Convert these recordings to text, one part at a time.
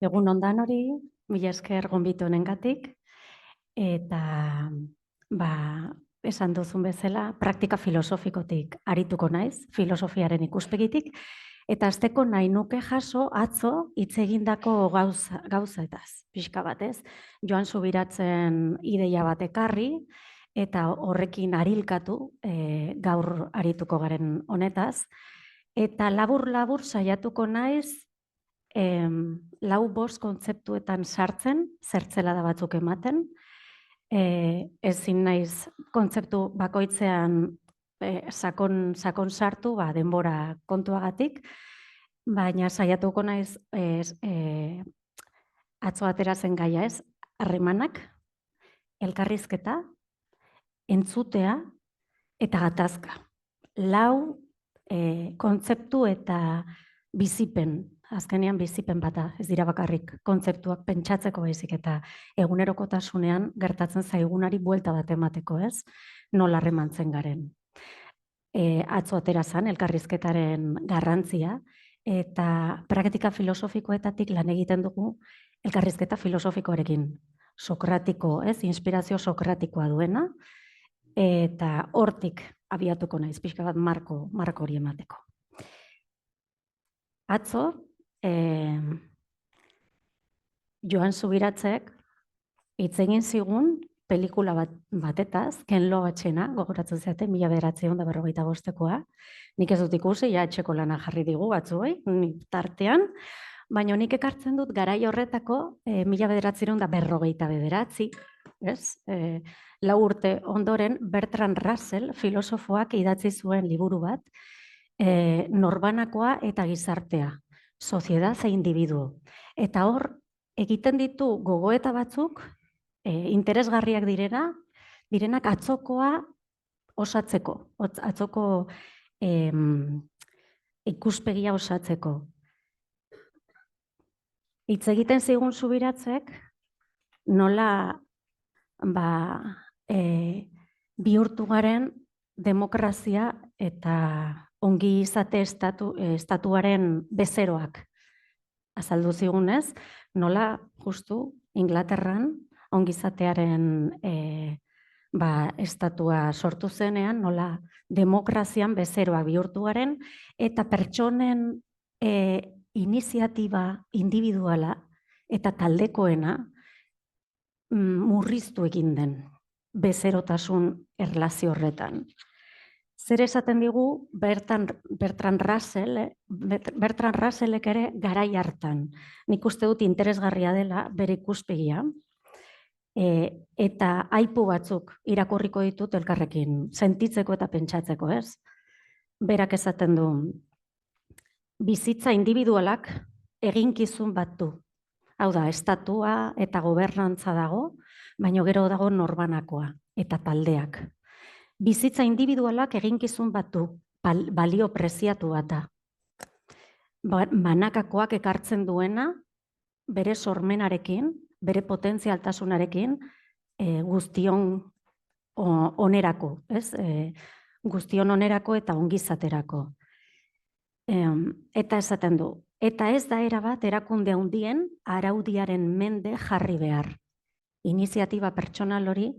Egun ondan hori, mila esker gonbitu honengatik, eta esan duzun bezala, praktika filosofikotik arituko naiz, filosofiaren ikuspegitik, eta hasteko nahi nuke jaso atzo hitz egindako gauzetaz, pixka batez. Joan Subiratzen ideia bat ekarri, eta horrekin arilkatu gaur arituko garen honetaz, eta labur-labur saiatuko naiz lau bost kontzeptuetan sartzen, zertzelada batzuk ematen, ezin naiz kontzeptu bakoitzean sakon sartu, denbora kontuagatik, baina saiatuko naiz atzo atera zen gaia ez, harremanak, elkarrizketa, entzutea eta gatazka. Lau kontzeptu eta bizipen, azkenean bizipen bata, ez dira bakarrik kontzeptuak pentsatzeko baizik eta egunerokotasunean gertatzen zaigunari buelta bat emateko, ez? Nola harremantzen garen. Atzo atera zen elkarrizketaren garrantzia eta praktika filosofikoetatik lan egiten dugu elkarrizketa filosofikoarekin. Sokratiko, ez? Inspirazio sokratikoa duena eta hortik abiatuko naiz, pixka bat marko hori emateko. Atzo, Joan Subiratzek hitz egin zigun pelikula batetaz, Ken Loachena, gogoratzen zaten, 1945koa. Nik ez dut ikusi, ja etxeko lana jarri digu batzuei, tartean, baina nik ekartzen dut garai horretako 1949, ez? 4 urte ondoren Bertrand Russell filosofoak idatzi zuen liburu bat, Norbanakoa eta gizartea, soziedad e individuo. Eta hor, egiten ditu gogoeta batzuk, interesgarriak direnak atzokoa osatzeko, atzoko ikuspegia osatzeko. Hitz egiten zigun Subiratzek, nola bihurtu garen demokrazia eta ongi izate estatuaren bezeroak. Azaldu zigunez, nola justu Inglaterran ongizatearen estatua sortu zenean, nola demokrazian bezeroak bihurtu garen, eta pertsonen iniziatiba individuala eta taldekoena murriztu egin den bezerotasun erlazio horretan. Zer esaten digu Bertrand Russellek ere garai hartan. Nik uste dut interesgarria dela bere ikuspegia, eta aipu batzuk irakurriko ditut elkarrekin, sentitzeko eta pentsatzeko, ez? Berak esaten du, bizitza individualak eginkizun bat du. Hau da, estatua eta gobernantza dago, baina gero dago norbanakoa eta taldeak. Bizitza individualak eginkizun bat du, balio preziatu bat da. Banakakoak ekartzen duena, bere sormenarekin, bere potentzialtasunarekin, guztion onerako, ez? Guztion onerako eta ongizaterako. Eta esaten du, eta ez da erabat erakunde handien araudiaren mende jarri behar. Iniziatiba pertsonal hori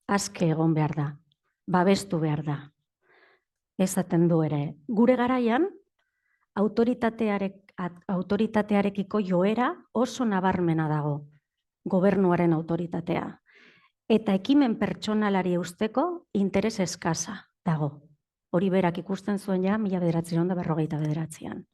aske egon behar da, babestu behar da. Esaten du ere, gure garaian autoritatearekiko joera oso nabarmena dago, gobernuaren autoritatea. Eta ekimen pertsonalari eusteko interes eskasa dago. Hori berak ikusten zuen ja 1949an.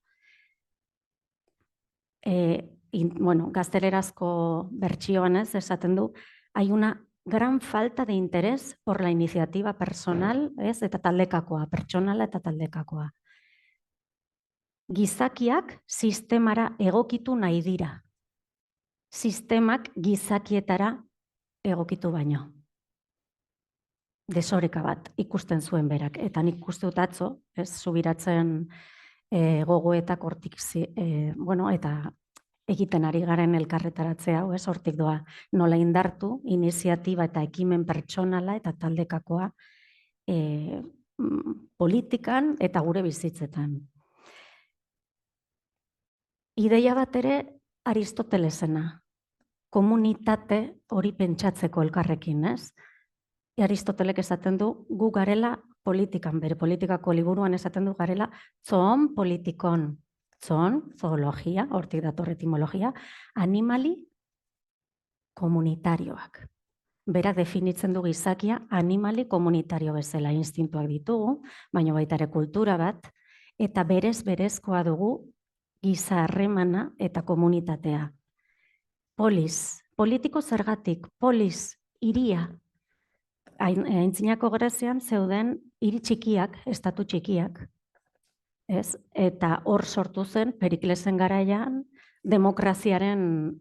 Gaztelerazko bertsioan ez, esaten du, hay una gran falta de interés por la iniciativa personal, ez, eta taldekakoa, pertsonala eta taldekakoa. Gizakiak sistemara egokitu nahi dira. Sistemak gizakietara egokitu baino. Desoreka bat ikusten zuen berak. Eta nik ikuste dut atzo, ez, Subiratzen gogoetak hortik, eta egiten ari garen elkarretaratzea, ez, hortik doa, nola indartu, iniziatiba eta ekimen pertsonala eta taldekakoa politikan eta gure bizitzetan. Ideia bat ere Aristotelesena, komunitate hori pentsatzeko elkarrekin, ez? Aristotelek esaten du, gu garela politikan, bere politikako liburuan esaten du garela, zoon politikon, zoon, zoologia, hortik dator etimologia, animali komunitarioak. Berak definitzen du gizakia animali komunitario bezala, instintuak ditugu, baina baita ere kultura bat, eta berezkoa dugu giza harremana eta komunitatea. Polis, politiko zergatik, polis, hiria. Aintzinako Grezian zeuden hiri txikiak, estatu txikiak, ez? Eta hor sortu zen Periklesen garaian demokraziaren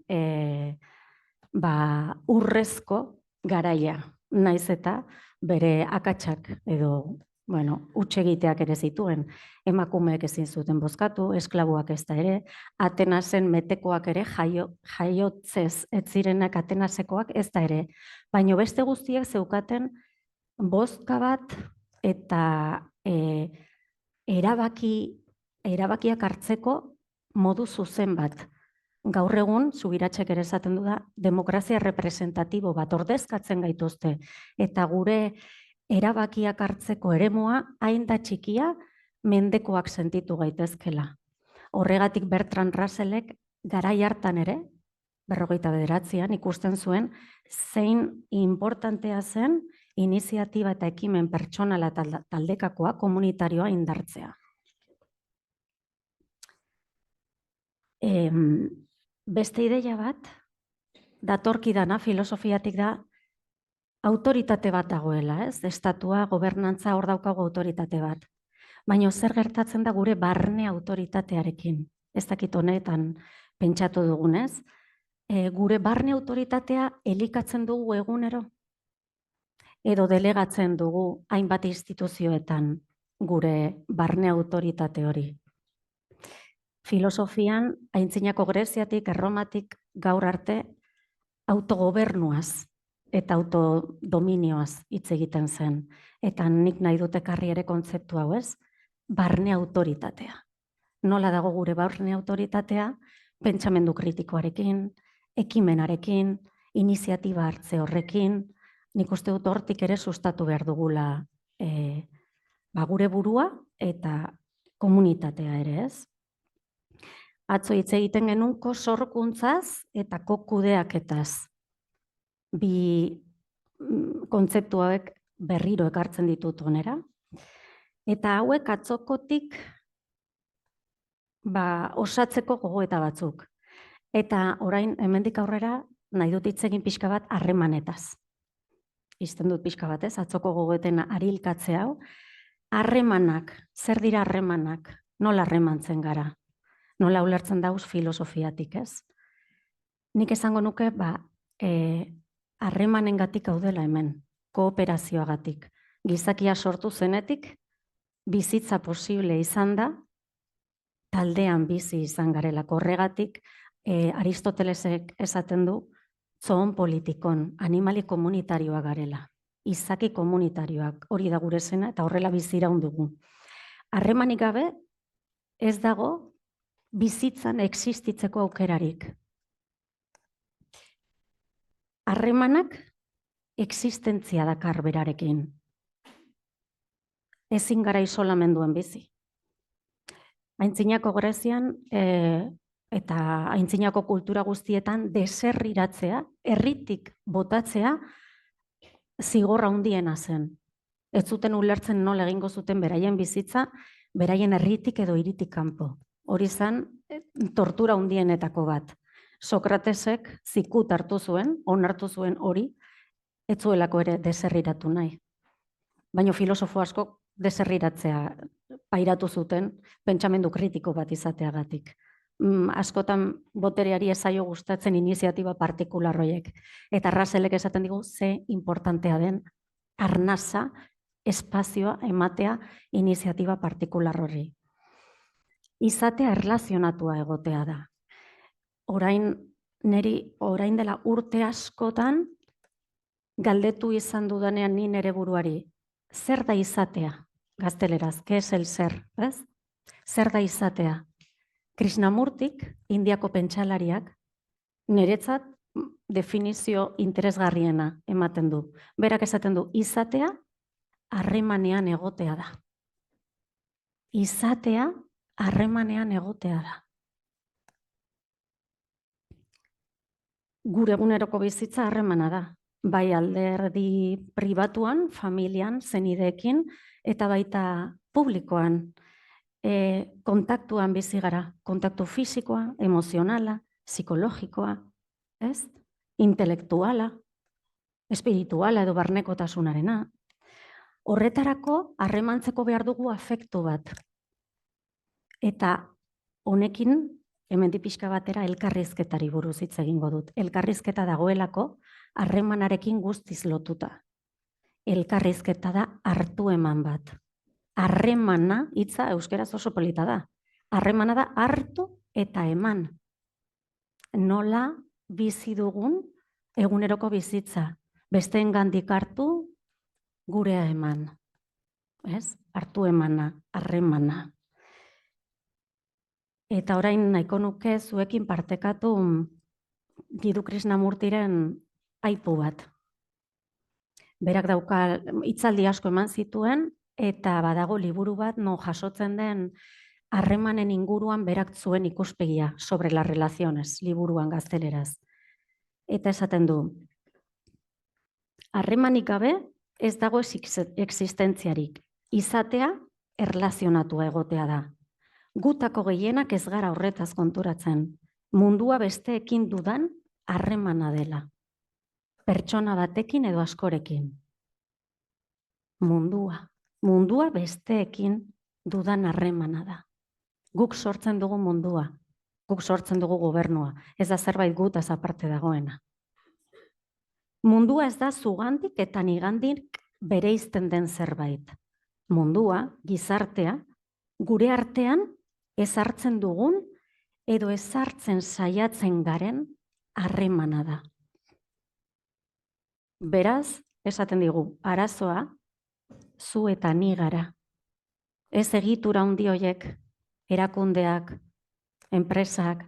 urrezko garaia, naiz eta bere akatsak edo huts egiteak ere zituen. Emakumeek ezin zuten bozkatu, esklabuak ez da ere, Atenasen metekoak ere, jaiotzez ez zirenak Atenasekoak ez da ere. Baina beste guztiek zeukaten bozka bat eta erabakiak hartzeko modu zuzen bat. Gaur egun, Subiratzek ere esaten du da, demokrazia representatibo bat ordezkatzen gaituzte, eta gure erabakiak hartzeko eremua hain da txikia mendekoak sentitu gaitezkela. Horregatik Bertrand Russellek garai hartan ere, 59an ikusten zuen, zein importantea zen iniziatiba eta ekimen pertsonala taldekakoa komunitarioa indartzea. Beste ideia bat, datorkidana, filosofiatik da, autoritate bat dagoela, ez? Estatua, gobernantza, hor daukago autoritate bat. Baina zer gertatzen da gure barne autoritatearekin? Ez dakit honetan pentsatu dugunez. Gure barne autoritatea elikatzen dugu egunero? Edo delegatzen dugu hainbat instituzioetan gure barne autoritate hori? Filosofian, aintzinako Greziatik, Erromatik, gaur arte, autogobernuaz eta autodominioaz hitz egiten zen. Eta nik nahi dut ekarri ere kontzeptu hau, ez? Barne autoritatea. Nola dago gure barne autoritatea? Pentsamendu kritikoarekin, ekimenarekin, iniziatiba hartze horrekin, nik uste dut hortik ere sustatu behar dugula gure burua eta komunitatea ere, ez? Atzo hitz egiten genuen sorkuntzaz eta kudeaketaz. Bi kontzeptu hauek berriro ekartzen ditut honera. Eta hauek atzokotik osatzeko gogoeta batzuk. Eta orain hemendik aurrera nahi dut hitz egin pixka bat harremanetaz. Izten dut pixka bat, ez? Atzoko gogoeten arilkatze hau. Harremanak, zer dira harremanak? Nola harremantzen gara? Nola ulertzen dauz filosofiatik, ez? Nik esango nuke, harremanengatik gaudela hemen, kooperazioagatik. Gizakia sortu zenetik, bizitza posible izan da, taldean bizi izan garelako. Horregatik, Aristotelesek esaten du, zoon politikon, animali komunitarioa garela. Izaki komunitarioak, hori da gure zena, eta horrela biziraun dugu. Harremanik gabe, ez dago, bizitzan existitzeko aukerarik. Harremanak existentzia dakar berarekin. Ezin gara isolamenduen bizi. Aintzinako Grezian eta aintzinako kultura guztietan deserriratzea, herritik botatzea zigorra handiena zen. Ez zuten ulertzen nola egingo zuten beraien bizitza, beraien herritik edo hiritik kanpo. Hori zen tortura handienetako bat. Sokratesek zikut hartu zuen, onartu zuen hori, ez zuelako ere deserriratu nahi. Baina filosofo asko deserriratzea pairatu zuten, pentsamendu kritiko bat izateagatik. Askotan botereari ez zaio gustatzen iniziatiba partikular horiek. Eta Russellek esaten digu ze importantea den arnasa, espazioa ematea iniziatiba partikular hori. Izatea erlazionatua egotea da. Orain dela urte askotan galdetu izan dudanean ni nere buruari, zer da izatea? Gazteleraz, ¿qué es el ser? Zer da izatea? Krishnamurtik, Indiako pentsalariak, niretzat definizio interesgarriena ematen du. Berak esaten du, izatea harremanean egotea da. Izatea harremanean egotea da. Gure eguneroko bizitza harremana da. Bai alderdi pribatuan, familian, zenideekin, eta baita publikoan. Kontaktuan bizi gara, kontaktu fisikoa, emozionala, psikologikoa, ez? Intelektuala, espirituala edo barnekotasunarena. Horretarako harremantzeko behar dugu afektu bat. Eta honekin, hemendik pixka batera elkarrizketari buruz hitz egingo dut. Elkarrizketa dagoelako harremanarekin guztiz lotuta. Elkarrizketa da hartu eman bat. Harremana, hitza euskeraz oso polita da. Harremana da hartu eta eman. Nola bizi dugun eguneroko bizitza. Besteengandik hartu, gurea eman. Ez? Hartu emana, harremana. Eta orain nahiko nuke zuekin partekatu Jiddu Krishnamurtiren aipu bat. Berak dauka hitzaldi asko eman zituen, eta badago liburu bat non jasotzen den harremanen inguruan berak zuen ikuspegia sobre las relaciones, liburuan gazteleraz. Eta esaten du, harremanik gabe ez dago existentziarik. Izatea erlazionatua egotea da. Gutako gehienak ez gara horretaz konturatzen. Mundua besteekin dudan harremana dela. Pertsona batekin edo askorekin. Mundua besteekin dudan harremana da. Guk sortzen dugu mundua. Guk sortzen dugu gobernua. Ez da zerbait gutaz aparte dagoena. Mundua ez da zugandik eta nigandik bereizten den zerbait. Mundua, gizartea, gure artean ez hartzen dugun edo ez hartzen saiatzen garen harremana da. Beraz, esaten digu, arazoa zu eta ni gara. Ez egitura handi horiek, erakundeak, enpresak,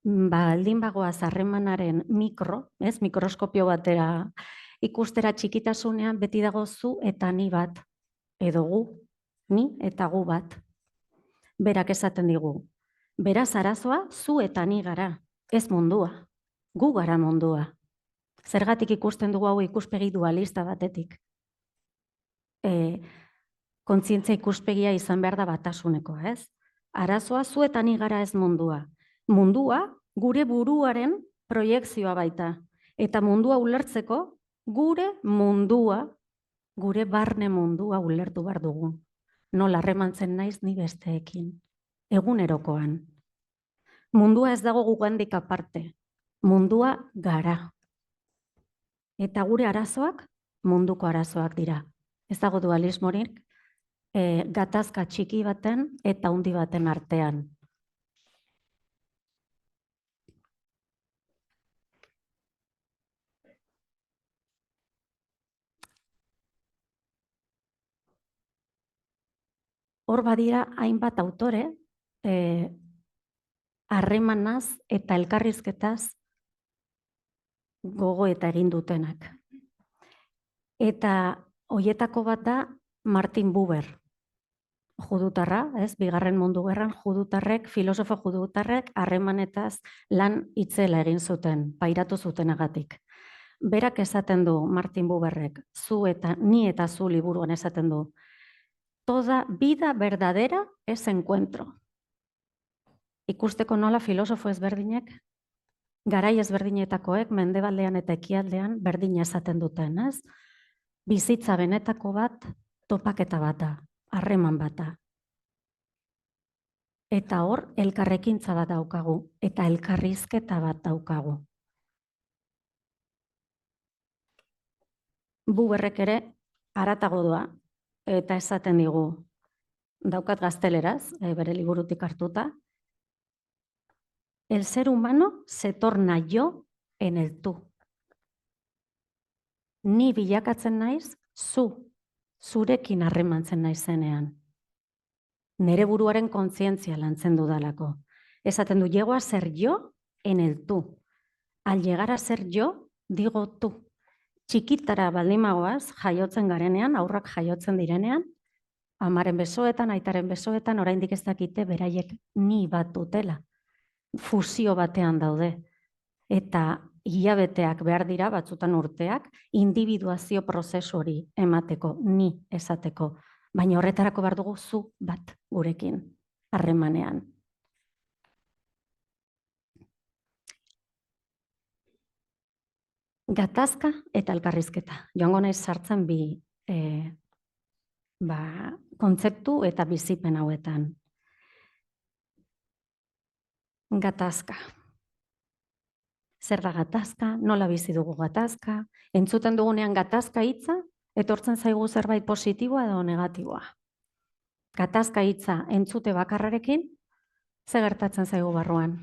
baldin bagoaz harremanaren mikroskopio batera ikustera txikitasunean beti dago zu eta ni bat, edo gu, ni eta gu bat. Berak esaten digu, beraz arazoa zu eta ni gara, ez mundua, gu gara mundua. Zergatik ikusten dugu hau ikuspegi dualista batetik. Kontzientzia ikuspegia izan behar da batasuneko, ez? Arazoa zu eta ni gara ez mundua. Mundua gure buruaren proiekzioa baita. Eta mundua ulertzeko gure mundua, gure barne mundua ulertu behar dugu. Nola harremantzen naiz ni besteekin. Egunerokoan. Mundua ez dago gugandik aparte. Mundua gara. Eta gure arazoak munduko arazoak dira. Ez dago dualismorik gatazka txiki baten eta handi baten artean. Hor badira hainbat autore harremanaz eta elkarrizketaz gogo eta egin dutenak. Eta hoietako bat da Martin Buber, judutarra, ez? Bigarren Mundu Gerran judutarrek, filosofo judutarrek harremanetaz lan itzela egin zuten, pairatu zutenagatik. Berak esaten du Martin Buberrek, zu eta ni eta zu liburuan esaten du, toda vida verdadera es encuentro. Ikusteko nola filosofo ezberdinek, garai ezberdinetakoek, mendebaldean eta ekialdean berdina esaten duten, ez? Bizitza benetako bat, topaketa bata, harreman bata. Eta hor, elkarrekintza bat daukagu, eta elkarrizketa bat daukagu. Buberrek ere, haratago doa, eta esaten digu, daukat gazteleraz, bere liburutik hartuta, el ser humano se torna yo en el tú. Ni bilakatzen naiz, zurekin harremantzen naizenean. Nere buruaren kontzientzia lantzen dudalako. Esaten du, llego a ser yo en el tú. Al llegar a ser yo, digo tú. Txikitara baldimagoaz, jaiotzen garenean, aurrak jaiotzen direnean, amaren besoetan, aitaren besoetan, oraindik ez dakite beraiek ni bat dutela. Fusio batean daude. Eta hilabeteak behar dira, batzutan urteak, individuazio prozesu hori emateko, ni esateko. Baina horretarako behar dugu zu bat gurekin, harremanean. Gatazka eta elkarrizketa. Joango naiz sartzen bi kontzeptu eta bizipen hauetan. Gatazka. Zer da gatazka? Nola bizi dugu gatazka? Entzuten dugunean gatazka hitza, etortzen zaigu zerbait positiboa edo negatiboa. Gatazka hitza entzute bakarrarekin, ze gertatzen zaigu barruan?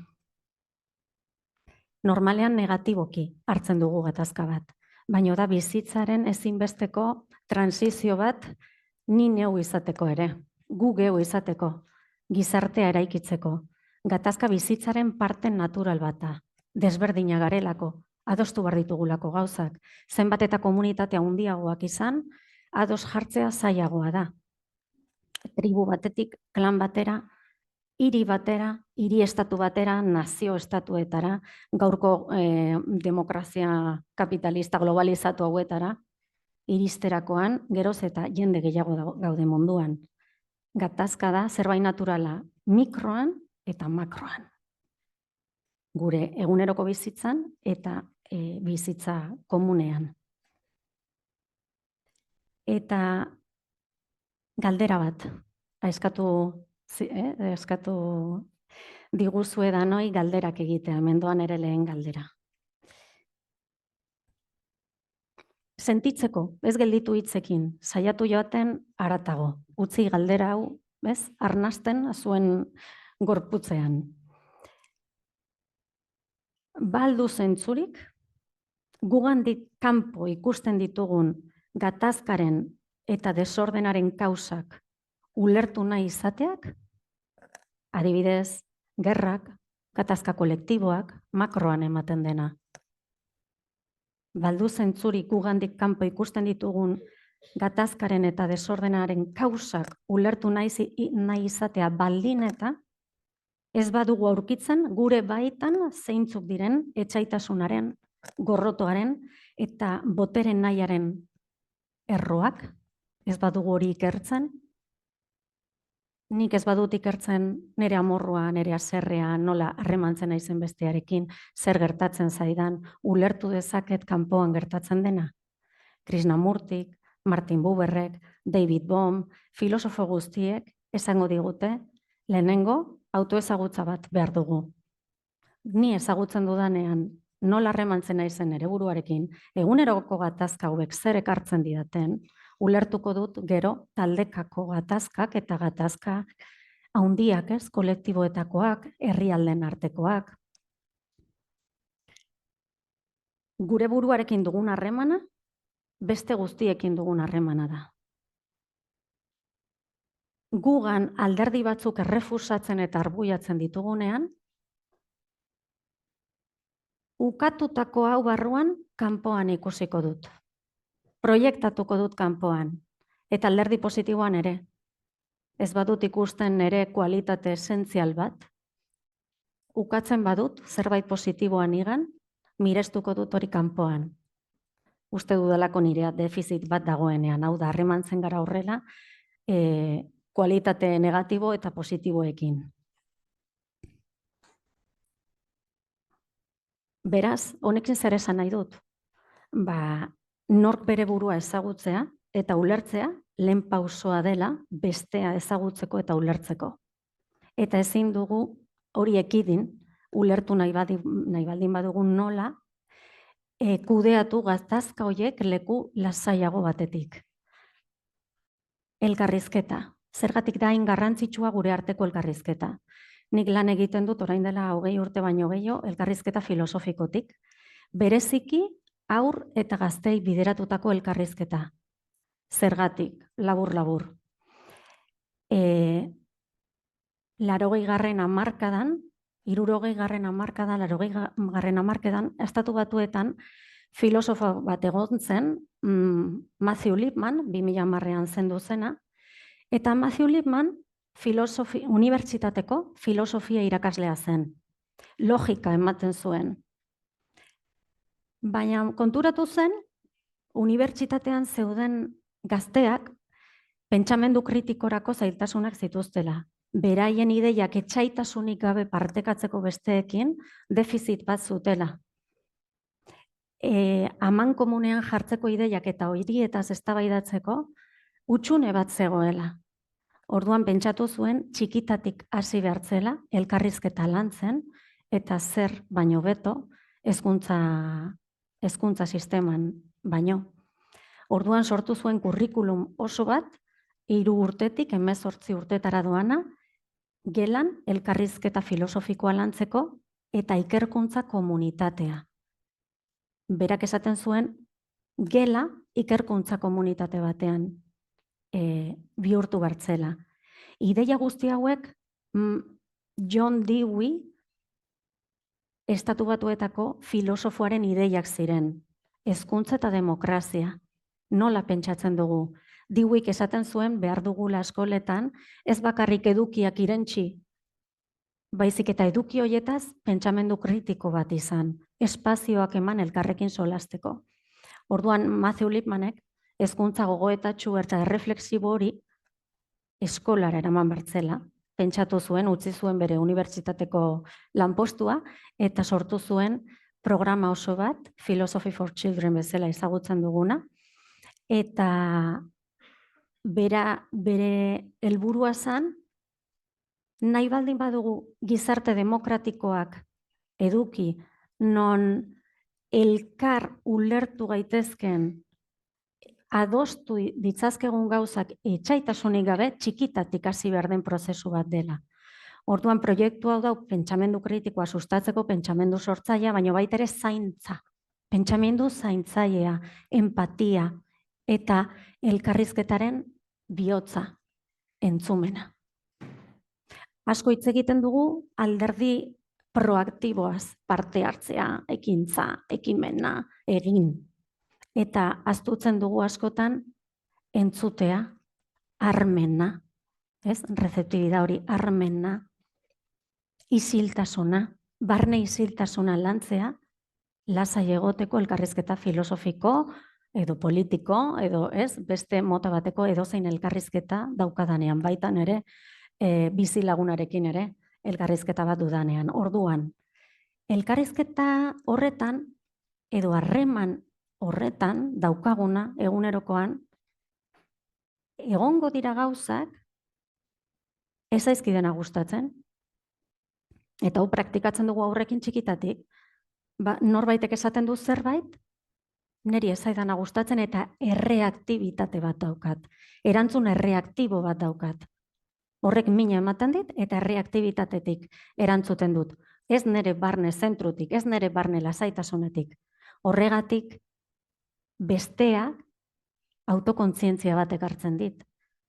Normalean negatiboki hartzen dugu gatazka bat, baina da bizitzaren ezinbesteko transizio bat ni neu izateko ere, gu geu izateko, gizartea eraikitzeko. Gatazka bizitzaren parte natural bata, desberdina garelako, adostu behar ditugulako gauzak. Zenbat eta komunitatea handiagoak izan, ados jartzea zailagoa da. Tribu batetik, klan batera, hiri batera, hiri estatu batera, nazio estatuetara, gaurko demokrazia kapitalista globalizatu hauetara, iristerakoan, geroz eta jende gehiago gaude munduan. Gatazka da zerbait naturala mikroan eta makroan. Gure eguneroko bizitzan eta bizitza komunean. Eta galdera bat, eskatu diguzue danoi galderak egitea, mendoan ere lehen galdera. Sentitzeko, ez gelditu hitzekin, saiatu joaten haratago. Utzi galdera hau, bez, arnasten zuen gorputzean. Baldu zentzurik, gugandik kanpo ikusten ditugun gatazkaren eta desordenaren kausak ulertu nahi izateak, adibidez, gerrak, gatazka kolektiboak, makroan ematen dena. Baldu zentzurik gugandik kanpo ikusten ditugun gatazkaren eta desordenaren kausak ulertu nahi izatea baldin eta ez badugu aurkitzen gure baitan zeintzuk diren etsaitasunaren, gorrotoaren eta boteren nahiaren erroak, ez badugu hori ikertzen, nik ez badut ikertzen nire amorrua, nire haserrea, nola harremantzen naizen bestearekin, zer gertatzen zaidan, ulertu dezaket kanpoan gertatzen dena. Krishnamurtik, Martin Buberrek, David Bohm, filosofo guztiek esango digute, lehenengo autoezagutza bat behar dugu. Ni ezagutzen dudanean nola harremantzen naizen nire buruarekin, eguneroko gatazka hauek zer ekartzen didaten, ulertuko dut gero taldekako gatazkak eta gatazka handiak, ez, kolektiboetakoak, herrialden artekoak. Gure buruarekin dugun harremana, beste guztiekin dugun harremana da. Gugan alderdi batzuk errefusatzen eta arbuiatzen ditugunean, ukatutako hau barruan kanpoan ikusiko dut. Proiektatuko dut kanpoan, eta alderdi positiboan ere. Ez badut ikusten ere kualitate esentzial bat, ukatzen badut zerbait positiboan igan, mirestuko dut hori kanpoan. Uste dudalako nirea defizit bat dagoenean, hau da, harremantzen gara horrela, kualitate negatibo eta positiboekin. Beraz, honekin zer esan nahi dut? Nork bere burua ezagutzea eta ulertzea lehen pausoa dela bestea ezagutzeko eta ulertzeko. Eta ezin dugu hori ekidin, ulertu nahi baldin badugu nola, kudeatu gatazka horiek leku lasaiago batetik. Elkarrizketa. Zergatik da hain garrantzitsua gure arteko elkarrizketa. Nik lan egiten dut orain dela 20 urte baino gehiago elkarrizketa filosofikotik. Bereziki haur eta gaztei bideratutako elkarrizketa. Zergatik, labur-labur. 80. hamarkadan 60. hamarkadan, 80. hamarkadan, Estatu Batuetan filosofo bat egon zen, Matthew Lipman, 2010ean zendu zena, eta Matthew Lipman unibertsitateko filosofia irakaslea zen. Logika ematen zuen. Baina konturatu zen, unibertsitatean zeuden gazteak pentsamendu kritikorako zailtasunak zituztela. Beraien ideiak etsaitasunik gabe partekatzeko besteekin defizit bat zutela. Amankomunean jartzeko ideiak eta horietaz eztabaidatzeko hutsune bat zegoela. Orduan pentsatu zuen txikitatik hasi behartzela, elkarrizketa lantzen, eta zer baino beto hezkuntza sisteman baino. Orduan sortu zuen kurrikulum oso bat, 3 urtetik 18 urtetara doana, gelan elkarrizketa filosofikoa lantzeko eta ikerkuntza komunitatea. Berak esaten zuen, gela ikerkuntza komunitate batean bihurtu bertzela. Ideia guzti hauek John Dewey, Estatu Batuetako filosofoaren ideiak ziren. Hezkuntza eta demokrazia. Nola pentsatzen dugu? Deweyk esaten zuen behar dugula eskoletan, ez bakarrik edukiak irentsi, baizik eta eduki horietaz pentsamendu kritiko bat izan, espazioak eman elkarrekin solasteko. Orduan Matthew Lipmanek hezkuntza gogoetatsu eta erreflexibo hori eskolara eraman bertzela, pentsatu zuen, utzi zuen bere unibertsitateko lanpostua, eta sortu zuen programa oso bat, Philosophy for Children bezala ezagutzen duguna, eta bere helburua zen, nahi baldin badugu gizarte demokratikoak eduki, non elkar ulertu gaitezken adostu ditzazkegun gauzak etsaitasunik gabe txikitatik hasi behar den prozesu bat dela. Orduan proiektu hau da pentsamendu kritikoa sustatzeko pentsamendu sortzailea, baina baita ere zaintza. Pentsamendu zaintzailea, empatia eta elkarrizketaren bihotza, entzumena. Asko hitz egiten dugu alderdi proaktiboaz parte hartzea, ekintza, ekimena, egin. Eta ahaztutzen dugu askotan entzutea, armena, rezeptibidad hori, armena, isiltasuna, barne isiltasuna lantzea, lasai egoteko elkarrizketa filosofiko edo politiko, edo beste mota bateko edozein elkarrizketa daukadanean, baitan ere, bizi lagunarekin ere, elkarrizketa bat dudanean. Orduan, elkarrizketa horretan, edo harreman horretan, daukaguna, egunerokoan, egongo dira gauzak, ez zaizkidena gustatzen, eta hau praktikatzen dugu aurrekin txikitatik, norbaitek esaten du zerbait, niri ez zaidana gustatzen eta erreaktibitate bat daukat. Erantzun erreaktibo bat daukat. Horrek mina ematen dit eta erreaktibitatetik erantzuten dut. Ez nire barne zentrutik, ez nire barne lasaitasunetik. Horregatik besteak autokontzientzia bat ekartzen dit.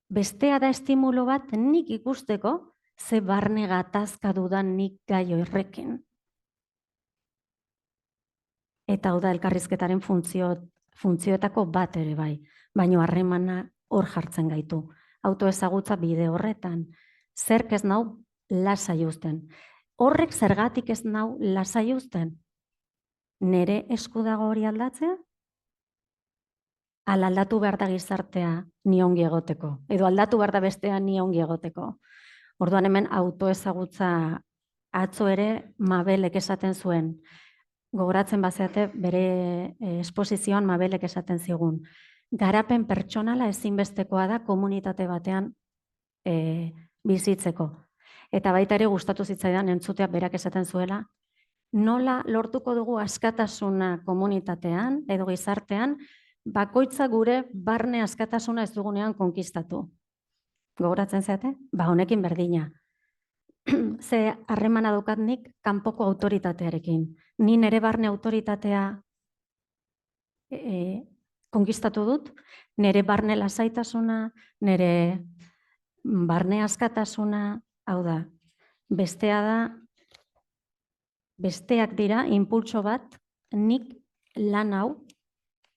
Bestea da estimulo bat nik ikusteko ze barne gatazka dudan nik gai horrekin. Eta hau da elkarrizketaren funtzioetako bat ere bai, baina harremana hor jartzen gaitu. Autoezagutza bide horretan, zerk ez nau lasai uzten. Horrek zergatik ez nau lasai uzten? Nere esku dago hori aldatzea? Aldatu behar da gizartea ni ongi egoteko, edo aldatu behar da bestea ni ongi egoteko. Orduan hemen autoezagutza atzo ere Mabelek esaten zuen, gogoratzen bazeate bere esposizioan Mabelek esaten zigun. Garapen pertsonala ezinbestekoa da komunitate batean bizitzeko. Eta baita ere gustatu zitzaidan entzutea berak esaten zuela, nola lortuko dugu askatasuna komunitatean edo gizartean, bakoitza gure barne askatasuna ez dugunean konkistatu. Gogoratzen zeate? Honekin berdina. Ze harremana daukat nik kanpoko autoritatearekin. Ni nere barne autoritatea konkistatu dut, nere barne lasaitasuna, nere barne askatasuna, hau da, bestea da Besteak dira, inpultso bat, nik lan hau,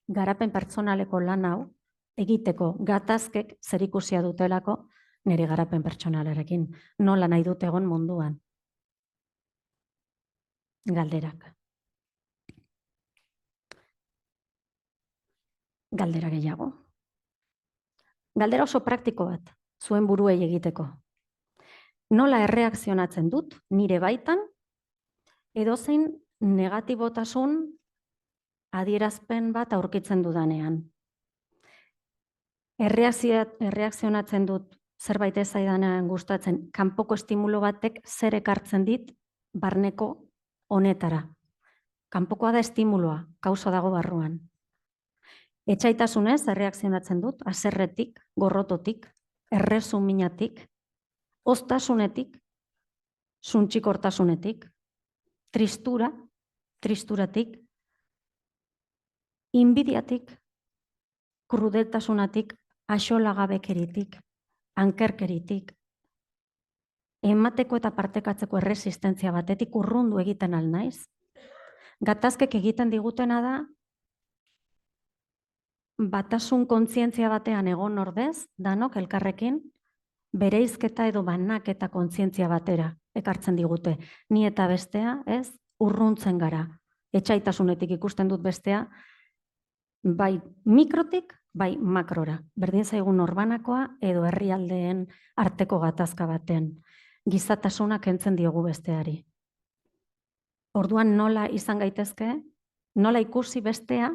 garapen pertsonaleko lan hau, egiteko gatazkek zerikusia dutelako nire garapen pertsonalarekin. Nola nahi dut egon munduan. Galderak. Galdera gehiago. Galdera oso praktiko bat, zuen buruei egiteko. Nola erreakzionatzen dut nire baitan, edozein negatibotasun adierazpen bat aurkitzen dudanean. Erreakzionatzen dut zerbait ez zaidanean gustatzen, kanpoko estimulo batek zer ekartzen dit barneko honetara. Kanpokoa da estimuloa, kausa dago barruan. Etsaitasunez erreakzionatzen dut, haserretik, gorrototik, erresuminatik, oztasunetik, suntxikortasunetik, tristuratik, inbidiatik, krudeltasunatik, axolagabekeritik, ankerkeritik, emateko eta partekatzeko erresistentzia batetik urrundu egiten alnaiz. Gatazkek egiten digutena da, batasun kontzientzia batean egon ordez, danok elkarrekin, bereizketa edo banaketa kontzientzia batera ekartzen digute. Ni eta bestea, ez, urruntzen gara. Etsaitasunetik ikusten dut bestea, bai mikrotik, bai makrora. Berdin zaigun norbanakoa edo herrialdeen arteko gatazka baten. Gizatasuna kentzen diogu besteari. Orduan nola izan gaitezke, nola ikusi bestea,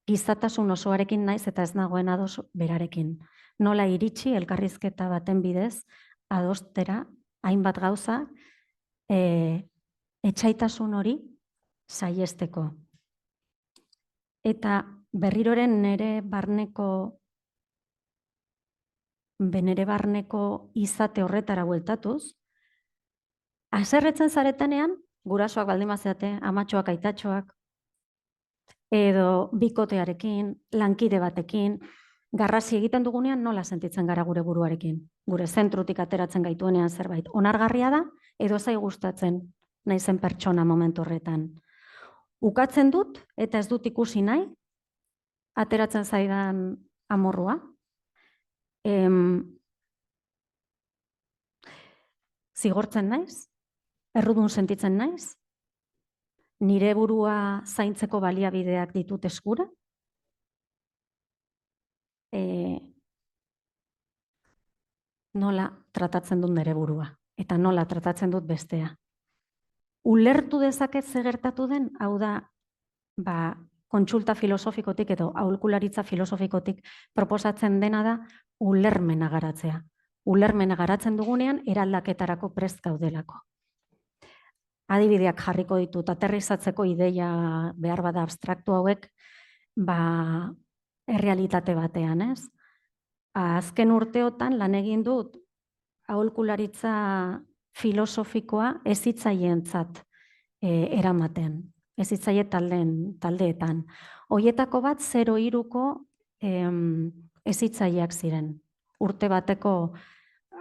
gizatasun osoarekin naiz eta ez nagoen ados berarekin. Nola iritsi elkarrizketa baten bidez, adostera, hainbat gauza, etsaitasun hori saiesteko. Eta berriroren nere barneko izate horretara bueltatuz, haserretzen zaretenean, gurasoak baldin bazeate, amatxoak, aitatxoak, edo bikotearekin, lankide batekin, garrasi egiten dugunean nola sentitzen gara gure buruarekin. Gure zentrutik ateratzen gaituenean zerbait onargarria da, edo zai gustatzen naizen pertsona momentu horretan. Ukatzen dut eta ez dut ikusi nahi, ateratzen zaidan amorrua. Zigortzen naiz, errudun sentitzen naiz, nire burua zaintzeko baliabideak ditut eskura, nola tratatzen dut nire burua, eta nola tratatzen dut bestea. Ulertu dezaket ze gertatu den, hau da, kontsulta filosofikotik edo aholkularitza filosofikotik proposatzen dena da ulermena garatzea. Ulermena garatzen dugunean eraldaketarako prest gaudelako. Adibideak jarriko ditut, aterrizatzeko ideia behar bada abstraktu hauek, errealitate batean, ez? Azken urteotan lan egin dut aholkularitza filosofikoa ez hitzaientzat eramaten, ez hitzaie taldeetan. Hoietako bat 0-3ko ez hitzaileak ziren. Urte bateko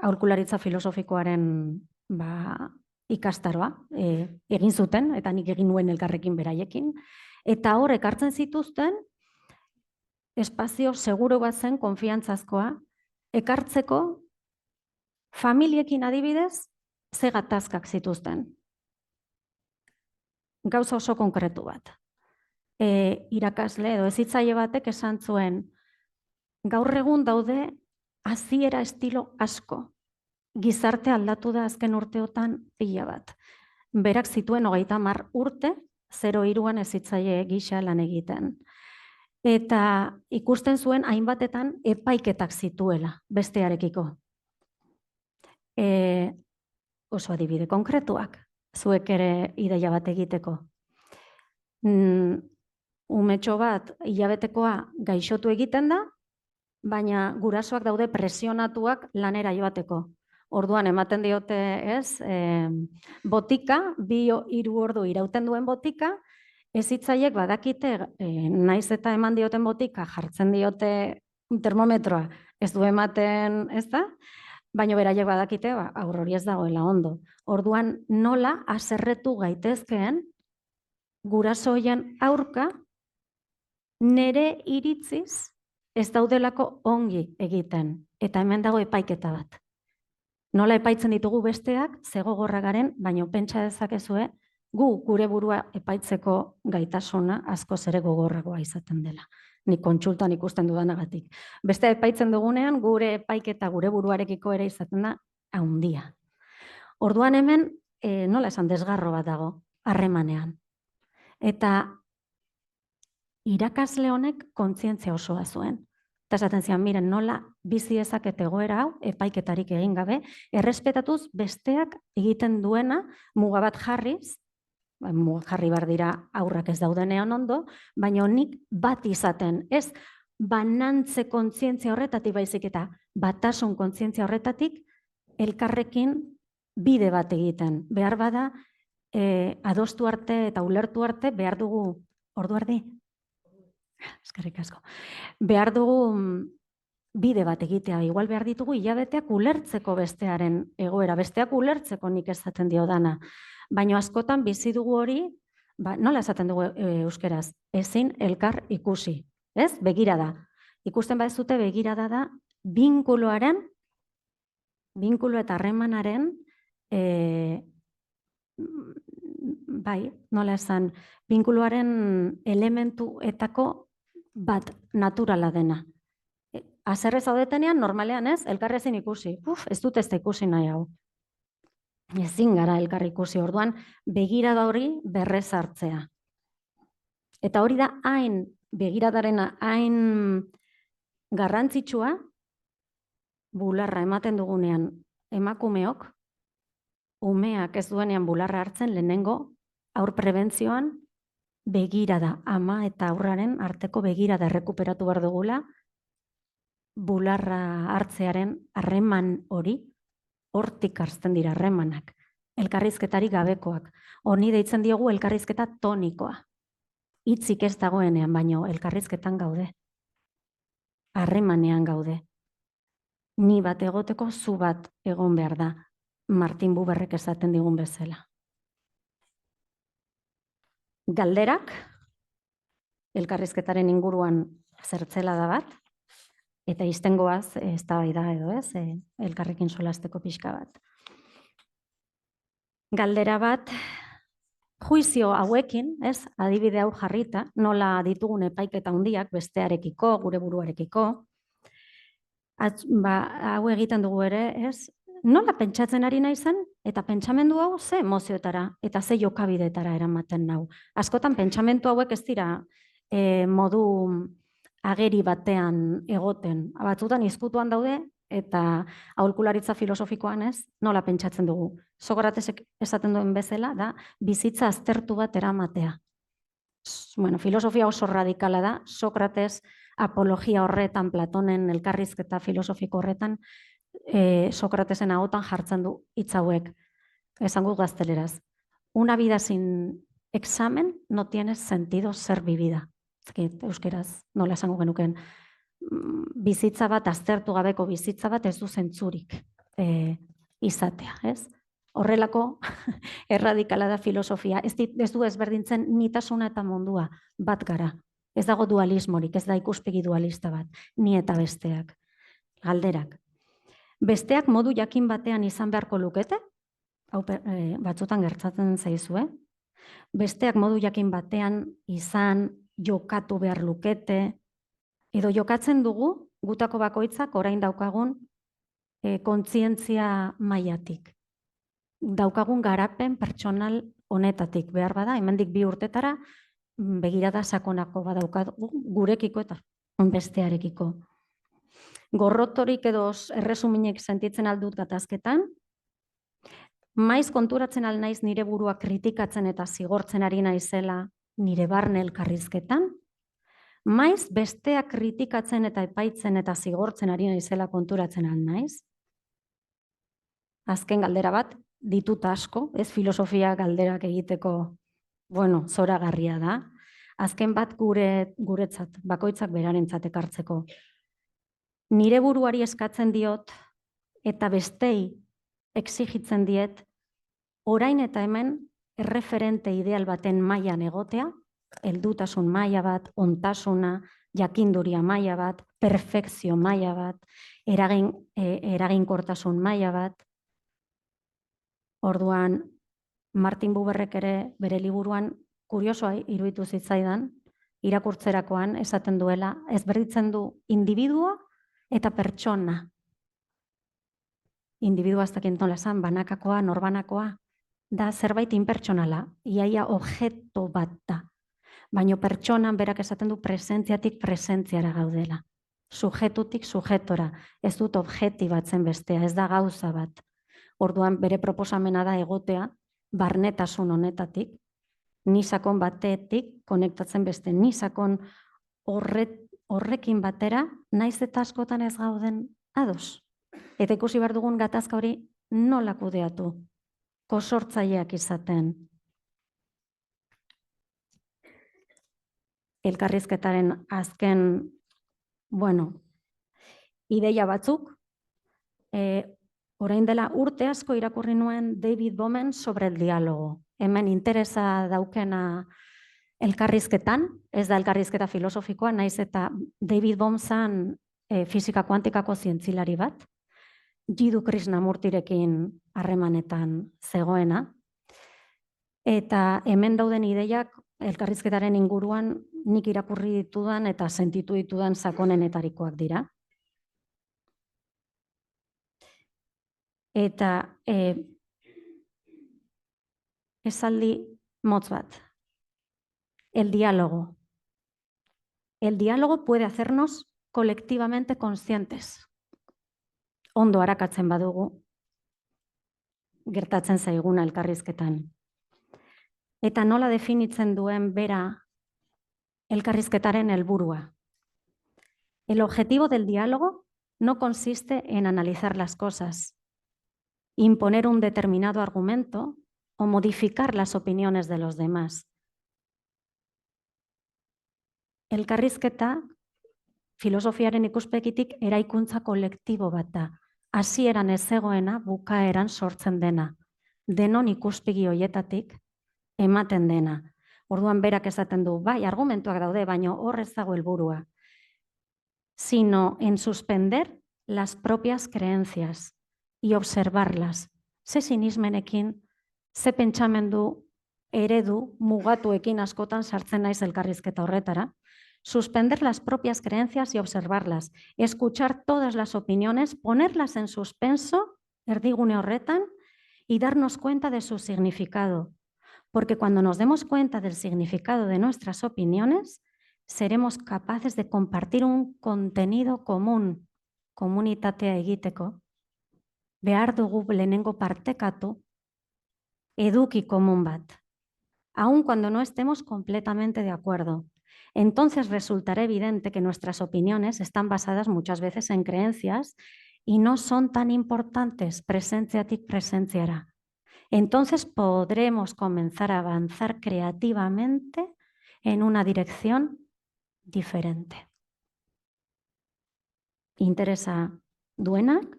aholkularitza filosofikoaren ikastaroa egin zuten, eta nik egin nuen elkarrekin beraiekin, eta hor ekartzen zituzten espazio seguro bat zen, konfiantzazkoa, ekartzeko familiekin adibidez ze gatazkak zituzten. Gauza oso konkretu bat. Irakasle edo hezitzaile batek esan zuen, gaur egun daude hasiera estilo asko. Gizarte aldatu da azken urteotan pila bat. Berak zituen 30 urte, 0-3an hezitzaile gisa lan egiten. Eta ikusten zuen hainbatetan epaiketak zituela bestearekiko. Oso adibide konkretuak, zuek ere ideia bat egiteko. Umetxo bat hilabetekoa gaixotu egiten da, baina gurasoak daude presionatuak lanera joateko. Orduan ematen diote, ez, botika, 2-3 ordu irauten duen botika, hezitzaileek badakite, naiz eta eman dioten botika, jartzen diote termometroa, ez du ematen, ez da? baina beraiek badakite, haur hori ez dagoela ondo. Orduan nola haserretu gaitezkeen guraso horien aurka nere iritziz ez daudelako ongi egiten. Eta hemen dago epaiketa bat. Nola epaitzen ditugu besteak, ze gogorra garen, baina pentsa dezakezue, gu gure burua epaitzeko gaitasuna askoz ere gogorragoa izaten dela. Nik kontsultan ikusten dudanagatik. Beste epaitzen dugunean, gure epaiketa gure buruarekiko ere izaten da handia. Orduan hemen, nola esan desgarro bat dago, harremanean. Eta irakasle honek kontzientzia osoa zuen. Eta esaten zian, miren, nola bizi ezaket egoera hau, epaiketarik egin gabe, errespetatuz besteak egiten duena muga bat jarriz, muga jarri bar dira aurrak ez daudenean ondo, baina nik bat izaten, ez banantze kontzientzia horretatik baizik eta batasun kontzientzia horretatik elkarrekin bide bat egiten. Behar bada, adostu arte eta ulertu arte behar dugu, ordu erdi? Eskerrik asko. Behar dugu bide bat egitea, igual behar ditugu hilabeteak ulertzeko bestearen egoera, besteak ulertzeko nik esaten dio dana. Baina askotan bizi dugu hori, nola esaten dugu euskeraz, ezin elkar ikusi, ez? Begirada. Ikusten badezute begirada da binkulo eta harremanaren bai, nola esan, binkuloaren elementuetako bat naturala dena. Haserre zaudetenean, normalean ez, elkarrezin ikusi. Ez dut ez da ikusi nahi hau. Ezin gara elkar ikusi, orduan begirada hori berrez hartzea. Eta hori da hain, begiradarena hain garrantzitsua, bularra ematen dugunean emakumeok, umeak ez duenean bularra hartzen lehenengo, haur prebentzioan begirada, ama eta aurraren arteko begirada errekuperatu behar dugula, bularra hartzearen harreman hori, hortik hartzen dira harremanak, elkarrizketarik gabekoak. Honi deitzen diogu elkarrizketa tonikoa. Hitzik ez dagoenean, baino elkarrizketan gaude. Harremanean gaude. Ni bat egoteko zu bat egon behar da, Martin Buberrek esaten digun bezala. Galderak, elkarrizketaren inguruan zertzela da bat, eta iztengoaz, ez da bai da edo ez, elkarrekin solasteko pixka bat. Galdera bat, juizio hauekin, ez, adibide hau jarrita, nola ditugun epaiketa handiak bestearekiko, gure buruarekiko, hau egiten dugu ere, ez, nola pentsatzen ari naizen, eta pentsamendu hau ze emozioetara, eta ze jokabidetara eramaten nau. Askotan pentsamendu hauek ez dira modu ageri batean egoten. Batzutan izkutuan daude, eta aholkularitza filosofikoan ez, nola pentsatzen dugu. Sokratesek esaten duen bezala, da bizitza aztertu bat eramatea. Bueno, filosofia oso radikala da, Sokrates apologia horretan, Platonen elkarrizketa filosofiko horretan, Sokratesen ahotan jartzen du hitz hauek, esango gazteleraz. Una vida sin examen no tiene sentido ser vivida. Euskeraz, nola esango genuken. Bizitza bat, aztertu gabeko bizitza bat ez du zentzurik izatea, ez? Horrelako erradikala da filosofia. Ez du ezberdintzen nitasuna eta mundua bat gara. Ez dago dualismorik, ez da ikuspegi dualista bat, ni eta besteak. Galderak. Besteak modu jakin batean izan beharko lukete, hau batzutan gertatzen zaizue, besteak modu jakin batean izan jokatu behar lukete, edo jokatzen dugu gutako bakoitzak orain daukagun kontzientzia mailatik. Daukagun garapen pertsonal honetatik behar bada, hemendik 2 urtetara begirada sakonako badaukagu gurekiko eta bestearekiko. Gorrotorik edo erresuminek sentitzen aldut gatazketan, maiz konturatzen alnaiz nire burua kritikatzen eta zigortzen ari naizela nire barne elkarrizketan, maiz besteak kritikatzen eta epaitzen eta zigortzen ari naizela konturatzen alnaiz. Azken galdera bat, ditut asko, ez filosofia galderak egiteko, bueno, zoragarria da. Azken bat guretzat, bakoitzak berarentzat ekartzeko. Nire buruari eskatzen diot eta bestei exigitzen diet, orain eta hemen erreferente ideal baten mailan egotea, heldutasun maila bat, ontasuna, jakinduria maila bat, perfekzio maila bat, eraginkortasun maila bat. Orduan, Martin Buberrek ere bere liburuan kuriosoa iruditu zitzaidan, irakurtzerakoan esaten duela, ezberdintzen du individua eta pertsona. Individua ez dakit nola esan, banakakoa, norbanakoa, da zerbait inpertsonala, iaia objeto bat da. Baina pertsonan berak esaten du presentziatik presentziara gaudela. Sujetutik sujetora, ez dut objektibatzen bestea, ez da gauza bat. Orduan bere proposamena da egotea, barnetasun honetatik, nisakon batetik konektatzen beste, nisakon horrekin batera, naiz eta askotan ez gauden ados. Eta ikusi behar dugun gatazka hori nola kudeatu, kosortzaileak izaten. Elkarrizketaren azken, ideia batzuk, orain dela urte asko irakurri nuen David Bohmen sobre el diálogo. Hemen interesa daukena elkarrizketan, ez da elkarrizketa filosofikoa, naiz eta David Bohm zan fisika kuantikako zientzilari bat, Jiddu Krishnamurtirekin harremanetan zegoena, eta hemen dauden ideiak elkarrizketaren inguruan nik irakurri ditudan eta sentitu ditudan sakonenetarikoak dira. Eta esaldi motz bat. El diálogo. El diálogo puede hacernos colectivamente conscientes. Ondo arakatzen badugu, gertatzen zaiguna elkarrizketan. Eta nola definitzen duen bera elkarrizketaren helburua. El objetivo del diálogo no consiste en analizar las cosas, imponer un determinado argumento o modificar las opiniones de los demás. Elkarrizketa, filosofiaren ikuspegitik eraikuntza kolektibo bat da. Hasieran ez zegoena, bukaeran sortzen dena. Denon ikuspegi hoietatik ematen dena. Orduan berak esaten du, bai, argumentuak daude, baina hor ez dago helburua. Sino en suspender las propias creencias y observarlas. Ze sinismenekin, ze pentsamendu eredu mugatuekin askotan sartzen naiz elkarrizketa horretara. Suspender las propias creencias y observarlas. Escuchar todas las opiniones, ponerlas en suspenso, erdigune horretan, y darnos cuenta de su significado. Porque cuando nos demos cuenta del significado de nuestras opiniones, seremos capaces de compartir un contenido común, komunitatea egiteko, behar dugu lehenengo partekatu, eduki komun bat, aun cuando no estemos completamente de acuerdo. Entonces resultará evidente que nuestras opiniones están basadas muchas veces en creencias y no son tan importantes, presentziatik presentziara. Entonces podremos comenzar a avanzar creativamente en una dirección diferente. Interesa duenak,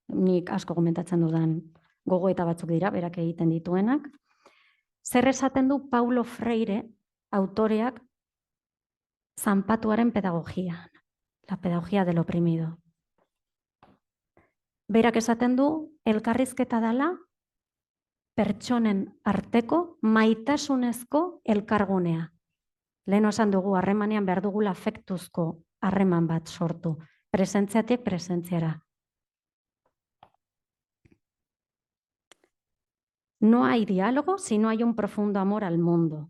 nik asko komentatzen dudan gogoeta batzuk dira, berak egiten dituenak. Zer esaten du Paulo Freire, autoreak, zanpatuaren pedagogia, la pedagogía del oprimido. Berak esaten du, elkarrizketa dela, pertsonen arteko maitasunezko elkargunea. Lehen esan dugu, harremanean behar dugula afektuzko harreman bat sortu, presentziatik presentziara. No hay diálogo si no hay un profundo amor al mundo.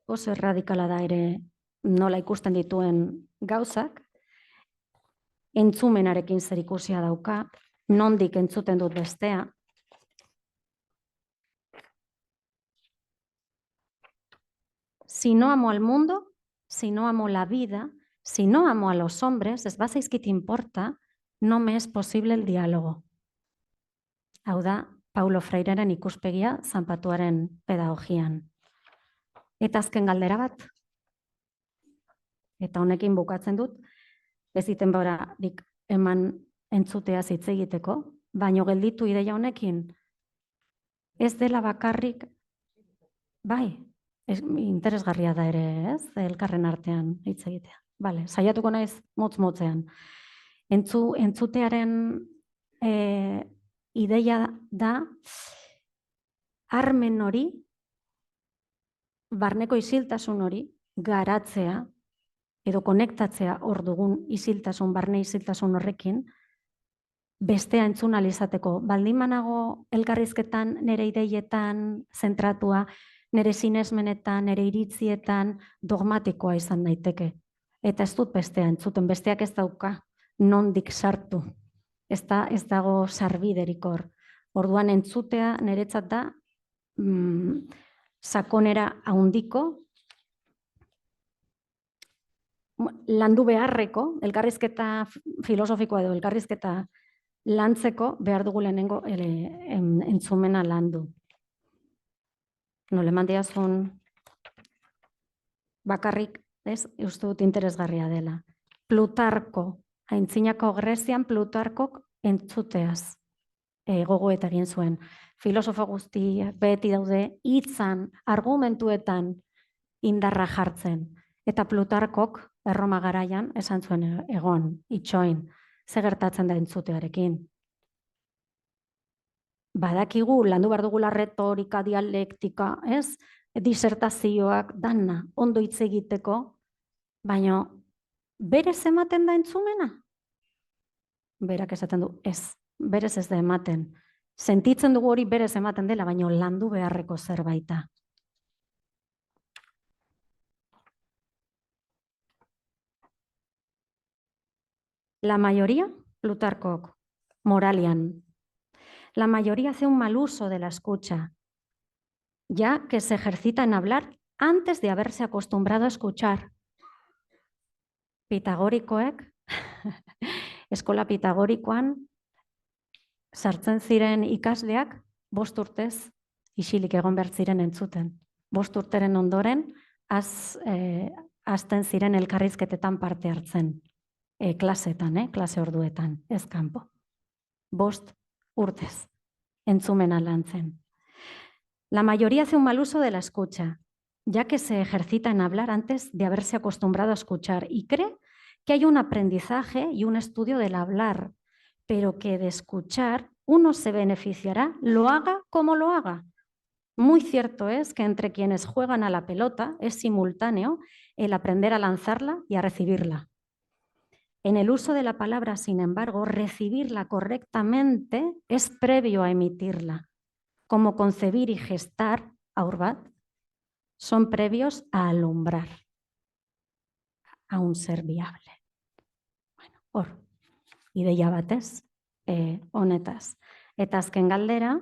Oso erradikala da ere nola ikusten dituen gauzak, entzumenarekin zerikusia dauka, nondik entzuten dut bestea. Si no amo al mundo, si no amo la vida, si no amo a los hombres, ez bazaizkit importa, no me es posible el diálogo. Hau da, Paulo Freireren ikuspegia zanpatuaren pedagogian. Eta azken galdera bat. Eta honekin bukatzen dut, ez diten baurarik eman entzutea hitz egiteko, baino gelditu ideia honekin, ez dela bakarrik, bai, interesgarria da ere, ez, elkarren artean hitz egitea. Bale, saiatuko naiz motz-motzean. Entzutearen ideia da, armen hori, barneko isiltasun hori, garatzea, edo konektatzea hor dugun isiltasun, barne isiltasun horrekin, bestea entzun ahal izateko. Baldin banago elkarrizketan, nire ideietan zentratua, nire sinesmenetan, nire iritzietan dogmatikoa izan daiteke. Eta ez dut bestea entzuten, besteak ez dauka nondik sartu. Ez dago sarbiderik hor. Orduan entzutea niretzat da sakonera handiko, landu beharreko, elkarrizketa filosofikoa edo elkarrizketa lantzeko behar dugu lehenengo entzumena landu. Nole mandiazun bakarrik, ez, uste dut interesgarria dela. Plutarko, aintzinako Grezian Plutarkok entzuteaz gogoeta egin zuen. Filosofo guztiak beti daude hitzan, argumentuetan indarra jartzen. Eta Plutarkok Erroma garaian esan zuen egon, itxoin, ze gertatzen da entzutearekin. Badakigu, landu behar dugula retorika, dialektika, ez? Disertazioak, dana, ondo hitz egiteko, baina berez ematen da entzumena? Berak esaten du, ez, berez ez da ematen. Sentitzen dugu hori berez ematen dela, baina landu beharreko zerbaita. La mayoría, Plutarkok, Moralian, la mayoría hace un mal uso de la escucha, ya que se ejercita en hablar antes de haberse acostumbrado a escuchar. Pitagorikoek, eskola pitagorikoan, sartzen ziren ikasleak 5 urtez isilik egon behar ziren entzuten. 5 urteren ondoren, hasten ziren elkarrizketetan parte hartzen. Klasetan, klase orduetan, ez kanpo. 5 urtez, entzumena lantzen. La mayoría hace un mal uso de la escucha, ya que se ejercita en hablar antes de haberse acostumbrado a escuchar y cree que hay un aprendizaje y un estudio del hablar, pero que de escuchar uno se beneficiará, lo haga como lo haga. Muy cierto es que entre quienes juegan a la pelota es simultáneo el aprender a lanzarla y a recibirla. En el uso de la palabra, sin embargo, recibirla correctamente es previo a emitirla. Como concebir y gestar, aurbat, son previos a alumbrar a un ser viable. Bueno, hor, ideia batez, honetaz. Eta azken galdera,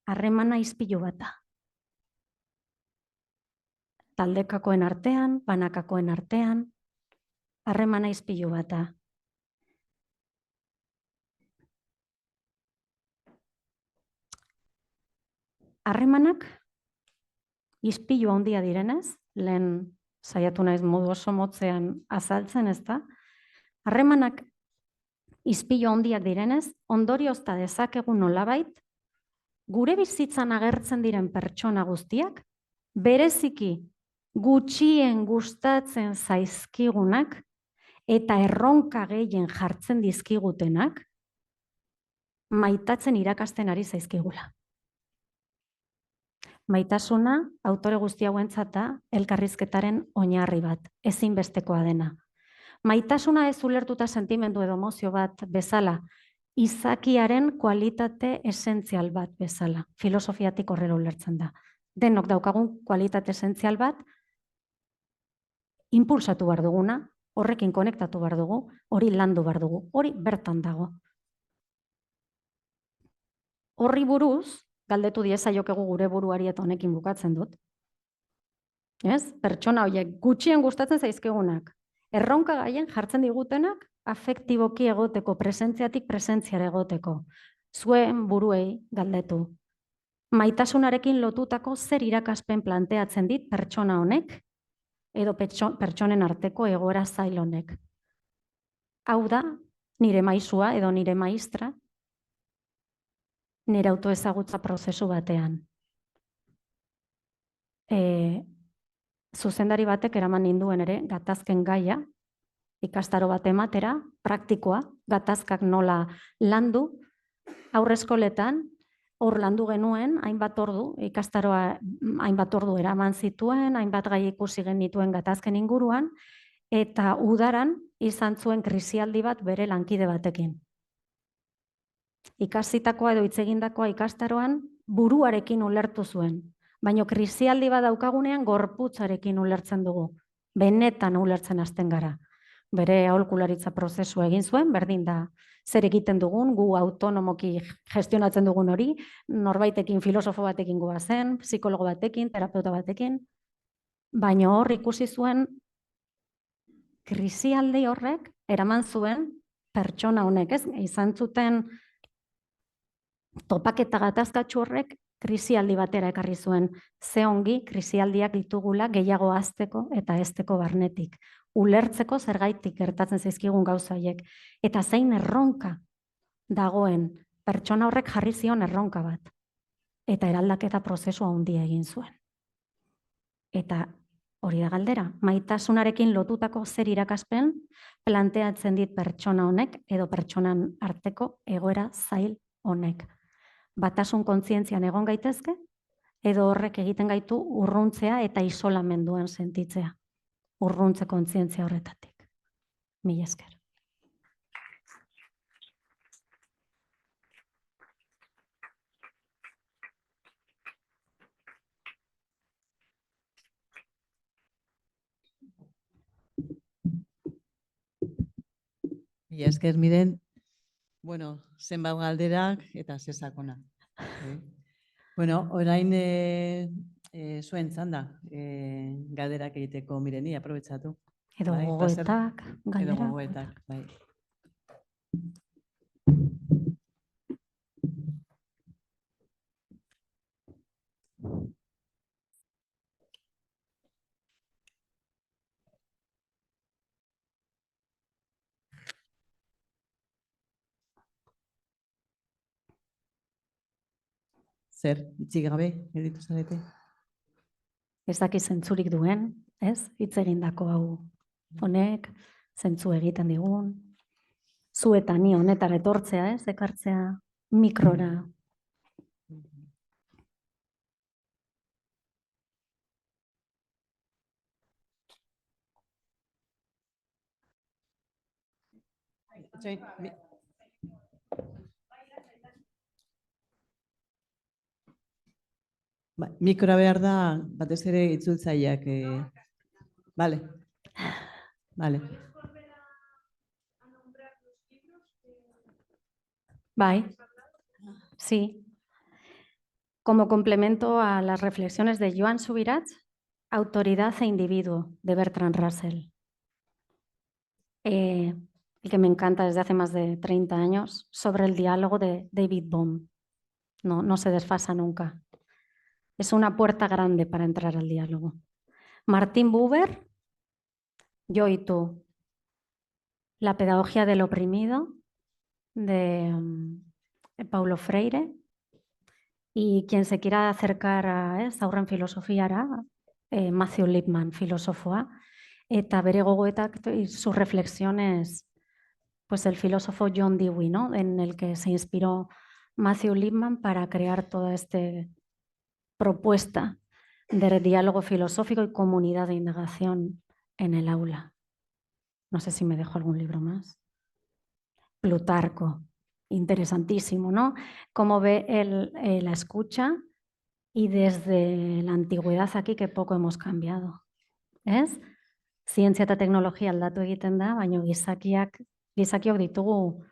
harremana izpilu bata. Taldekakoen artean, banakakoen artean, harremana izpilu bata. Harremanak izpilu handia direnez, lehen saiatu naiz modu oso motzean azaltzen, ez da? Harremanak izpilu handiak direnez, ondoriozta dezakegu nolabait, gure bizitzan agertzen diren pertsona guztiak, bereziki gutxien gustatzen zaizkigunak eta erronka gehien jartzen dizkigutenak, maitatzen irakasten ari zaizkigula. Maitasuna, autore guzti hauentzat da, elkarrizketaren oinarri bat, ezinbestekoa dena. Maitasuna ez ulertuta sentimendu edo emozio bat bezala, izakiaren kualitate esentzial bat bezala. Filosofiatik horrela ulertzen da. Denok daukagun kualitate esentzial bat, impulsatu behar duguna, horrekin konektatu behar dugu, hori landu behar dugu, hori bertan dago. Horri buruz, galdetu diezaiokegu gure buruari eta honekin bukatzen dut. Ez? Pertsona horiek gutxien gustatzen zaizkigunak, erronka gaien jartzen digutenak, afektiboki egoteko, presentziatik presentziara egoteko. Zuen buruei galdetu. Maitasunarekin lotutako zer irakaspen planteatzen dit pertsona honek, edo pertsonen arteko egoera zail honek. Hau da, nire maisua edo nire maistra, nire autoezagutza prozesu batean. Zuzendari batek eraman ninduen ere, gatazken gaia, ikastaro bat ematera, praktikoa, gatazkak nola landu, aurreskoletan, hor landu genuen, hainbat ordu, ikastaroa hainbat ordu eraman zituen, hainbat gai ikusi genituen gatazken inguruan, eta udaran izan zuen krisialdi bat bere lankide batekin. Ikasitakoa edo hitz egindakoa ikastaroan buruarekin ulertu zuen, baina krisialdi bat daukagunean gorputzarekin ulertzen dugu, benetan ulertzen hasten gara. Bere aholkularitza prozesu egin zuen, berdin da zer egiten dugun, gu autonomoki gestionatzen dugun hori, norbaitekin, filosofo batekin goazen, psikologo batekin, terapeuta batekin, baina hor ikusi zuen krisialdi horrek eraman zuen pertsona honek, ez? Izan zuten topaketa gatazkatsu horrek krisialdi batera ekarri zuen, ze ongi krisialdiak ditugula gehiago hazteko eta hezteko barnetik. Ulertzeko zergaitik gertatzen zaizkigun gauza horiek, eta zein erronka dagoen pertsona horrek jarri zion erronka bat, eta eraldaketa prozesua handia egin zuen. Eta hori da galdera, maitasunarekin lotutako zer irakaspen planteatzen dit pertsona honek edo pertsonan arteko egoera zail honek. Batasun kontzientzian egon gaitezke, edo horrek egiten gaitu urruntzea eta isolamenduan sentitzea. Urruntze kontzientzia horretatik. Mila esker. Mila esker, Miren. Bueno, zenbat galderak eta zesakona. Bueno, orain zuen txanda galderak egiteko, Mireni, aprobetxatu. Edo gogoetak, galdera. Edo gogoetak, bai. Zer, itxik gabe, editu zarete? Ez daki zentzurik duen, ez? Hitz egindako hau honek, zentzu egiten digun. Zu eta ni honetara etortzea, ez? Ekartzea mikrora. Mikroa behar da, batez ere itzultzaileak. Vale. Bai, sí. Como complemento a las reflexiones de Joan Subirats, Autoridad e individuo, de Bertrand Russell. El que me encanta desde hace más de 30 años, sobre el diálogo de David Bohm. No se desfasa nunca. Es una puerta grande para entrar al diálogo. Martin Buber, Yo y tú. La pedagogía del oprimido, de Paulo Freire. Y quien se quiera acercar a zaurren filosofiara, Matthew Lipman, filosofoa, eta bere gogoetak y sus reflexiones, pues el filósofo John Dewey, ¿no? En el que se inspiró Matthew Lipman para crear toda esta propuesta de diálogo filosófico y comunidad de indagación en el aula. No sé si me dejo algún libro más. Plutarco, interesantísimo, ¿no? Cómo ve la escucha y desde la antigüedad aquí que poco hemos cambiado. ¿Es? Zientzia eta teknologia aldatu egiten da, baina gizakiok ditugu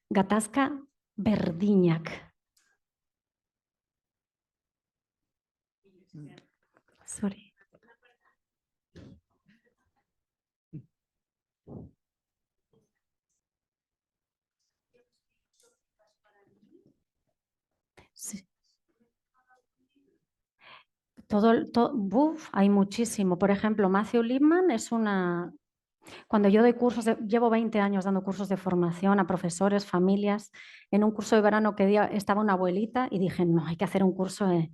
gatazka berdinak. Zuri. Sí. Hay muchísimo. Por ejemplo, Matthew Lipman es una... Cuando yo doy cursos, llevo 20 años dando cursos de formación a profesores, familias. En un curso de verano que estaba una abuelita y dije, no, hay que hacer un curso de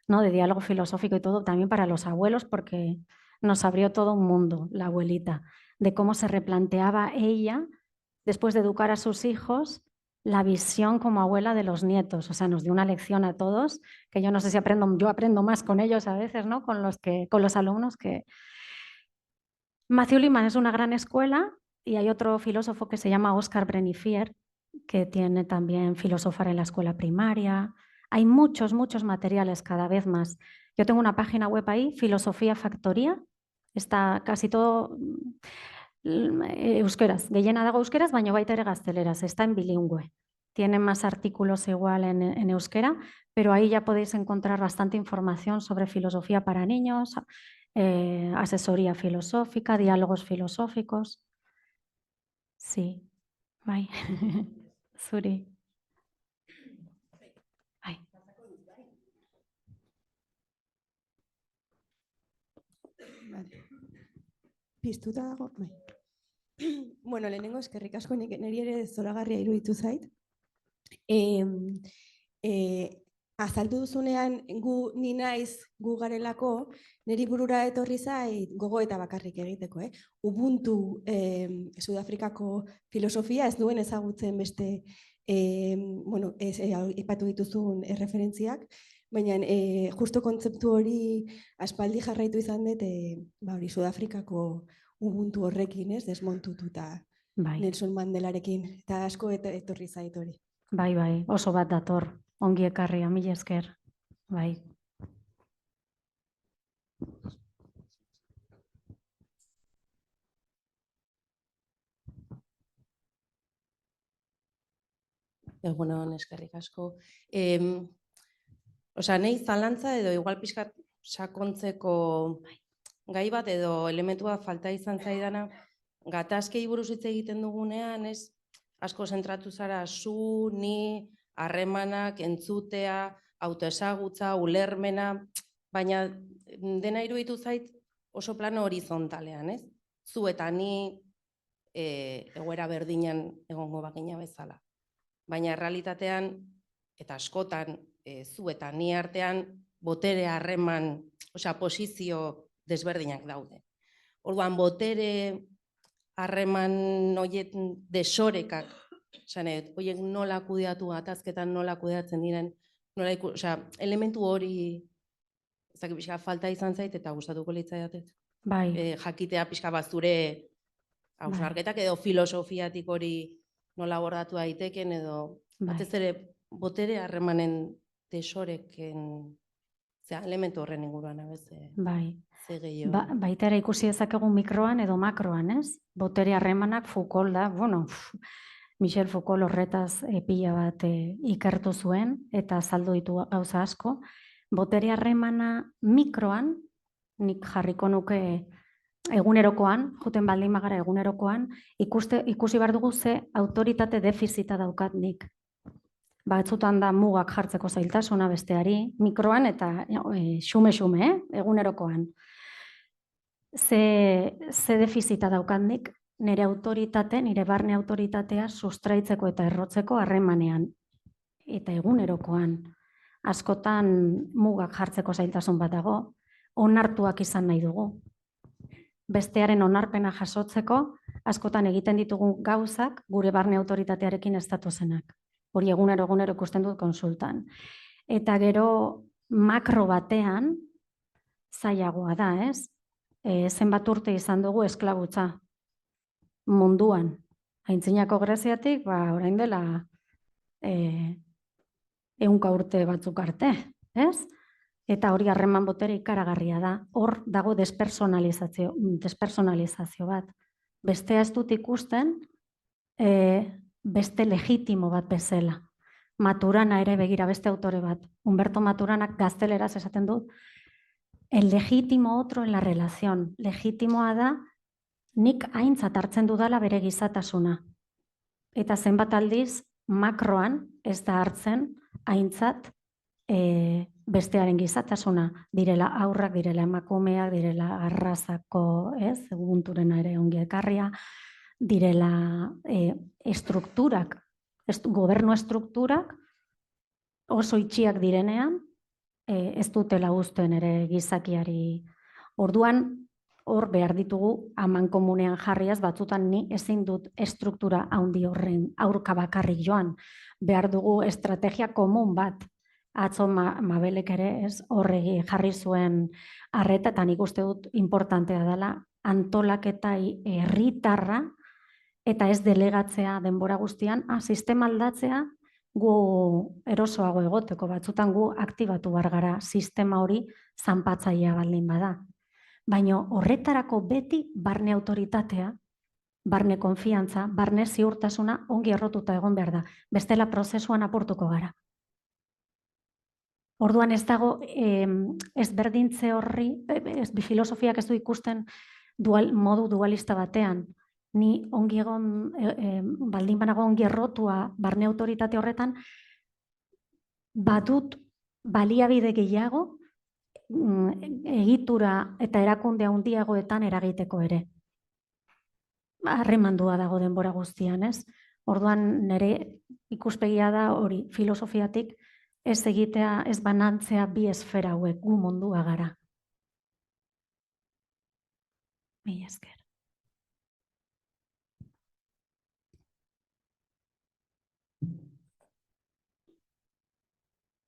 diálogo filosófico y todo también para los abuelos porque nos abrió todo un mundo, la abuelita, de cómo se replanteaba ella, después de educar a sus hijos, la visión como abuela de los nietos. O sea, nos dio una lección a todos, que yo no sé si yo aprendo más con ellos a veces, ¿no? Con los alumnos que... Matthew Lipman es una gran escuela y hay otro filósofo que se llama Oscar Brenifier, que tiene también filosofar en la escuela primaria. Hay muchos materiales cada vez más. Yo tengo una página web ahí, Filosofía Factoría, está casi todo euskeraz, gehiena dago euskeraz, baina baita ere gazteleraz, está en bilingüe. Tiene más artículos igual en euskera, pero ahí ya podéis encontrar bastante información sobre filosofía para niños, asesoría filosófica, diálogos filosóficos. Sí, bai. Zuri. Bai. Piztuta dago, bai. Bueno, lehenengo eskerrik asko niri ere zoragarria iruditu zait. Azaldu duzunean ni naiz gu garelako, niri burura etorri zait gogoeta bakarrik egiteko. Ubuntu Sudafrikako filosofia ez duen ezagutzen beste ipatu dituzun referentziak, baina justo kontzeptu hori aspaldi jarraitu izan dut Sudafrikako Ubuntu horrekin, desmontututa Nelson Mandelarekin, eta asko etorri zait hori. Bai, oso bat dator, ongi ekarria, mila esker. Bai. Egunon, eskerrik asko. Nahi zalantza edo igual pixkat sakontzeko gai bat edo elementua falta izan zaidana, gatazkei buruz hitz egiten dugunean, asko zentratu zara zu, ni, harremanak, entzutea, autoezagutza, ulermena, baina dena iruditu zait oso plano horizontalean, ez? Zu eta ni egoera berdinan egongo bagina bezala. Baina errealitatean, eta askotan, zu eta ni artean, botere harreman, posizio desberdinak daude. Orduan, botere harreman horiek desorekak, horiek nola kudeatu, gatazketan nola kudeatzen diren, elementu hori pixka falta izan zait eta gustatuko litzaidatek. Bai. Jakitea pixka bazure hausnarketak edo filosofiatik hori nola abordatu daiteken edo batez ere botere harremanen desoreken elementu horren inguruan Bai. ze gehiago. Baita ere ikusi dezakegu mikroan edo makroan, ez? Botere harremanak Foucault da, Michel Foucault horretaz pila bat ikertu zuen eta azaldu ditu gauza asko. Botere harremana mikroan, nik jarriko nuke egunerokoan, joten baldin magara egunerokoan, ikusi behar dugu ze autoritate defizita daukat nik. Batzutan da mugak jartzeko zailtasuna besteari, mikroan eta xume, egunerokoan. Ze defizita daukat nik, nire autoritate, nire barne autoritatea sustraitzeko eta errotzeko harremanean. Eta egunerokoan, askotan mugak jartzeko zailtasun bat dago, onartuak izan nahi dugu. Bestearen onarpena jasotzeko, askotan egiten ditugu gauzak gure barne autoritatearekin ez datozenak. Hori egunero ikusten dut konsultan. Eta gero makro batean zailagoa da, ez? Zenbat urte izan dugu esklabutza munduan. Aintzinako Greziatik, orain dela 100 urte batzuk arte, ez? Eta hori harreman botere ikaragarria da. Hor dago despersonalizazio bat. Bestea ez dut ikusten, beste legitimo bat bezala. Maturana ere begira beste autore bat. Humberto Maturanak gazteleraz esaten dut, el legítimo otro en la relación. Legitimoa da, nik aintzat hartzen dudala bere gizatasuna. Eta zenbat aldiz, makroan ez da hartzen aintzat bestearen gizatasuna, direla aurrak, direla emakumeak, direla arrazako, ubunturena ere ongi ekarria, direla estrukturak, gobernu estrukturak oso itxiak direnean, ez dutela uzten ere gizakiari. Orduan, hor behar ditugu amankomunean jarriaz, batzutan ni ezin dut estruktura handi horren aurka bakarrik joan. Behar dugu estrategia komun bat. Atzo Mabelek ere horregi jarri zuen arreta, eta nik uste dut importantea dela antolaketa herritarra eta ez delegatzea denbora guztian, sistema aldatzea gu erosoago egoteko, batzutan gu aktibatu behar gara sistema hori zanpatzailea baldin bada. Baina horretarako beti barne autoritatea, barne konfiantza, barne ziurtasuna ongi errotuta egon behar da. Bestela prozesuan apurtuko gara. Orduan ez dago ezberdintze horri, filosofiak ez du ikusten modu dualista batean. Ni ongi egon, baldin banago ongi errotua barne autoritate horretan, badut baliabide gehiago egitura eta erakunde handiagoetan eragiteko ere. Harremandua dago denbora guztian, ez? Orduan nire ikuspegia da hori filosofiatik ez egitea, ez banantzea bi esfera hauek, gu mundua gara. Mila esker.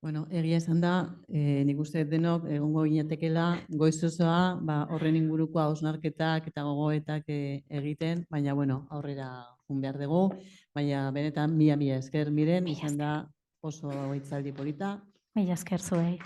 Bueno, egia esan da, nik uste denok egongo ginatekela goiz osoa horren inguruko hausnarketak eta gogoetak egiten, baina aurrera joan behar dugu, baina benetan mila esker Miren, izan da oso hitzaldi polita. Mila esker zuei.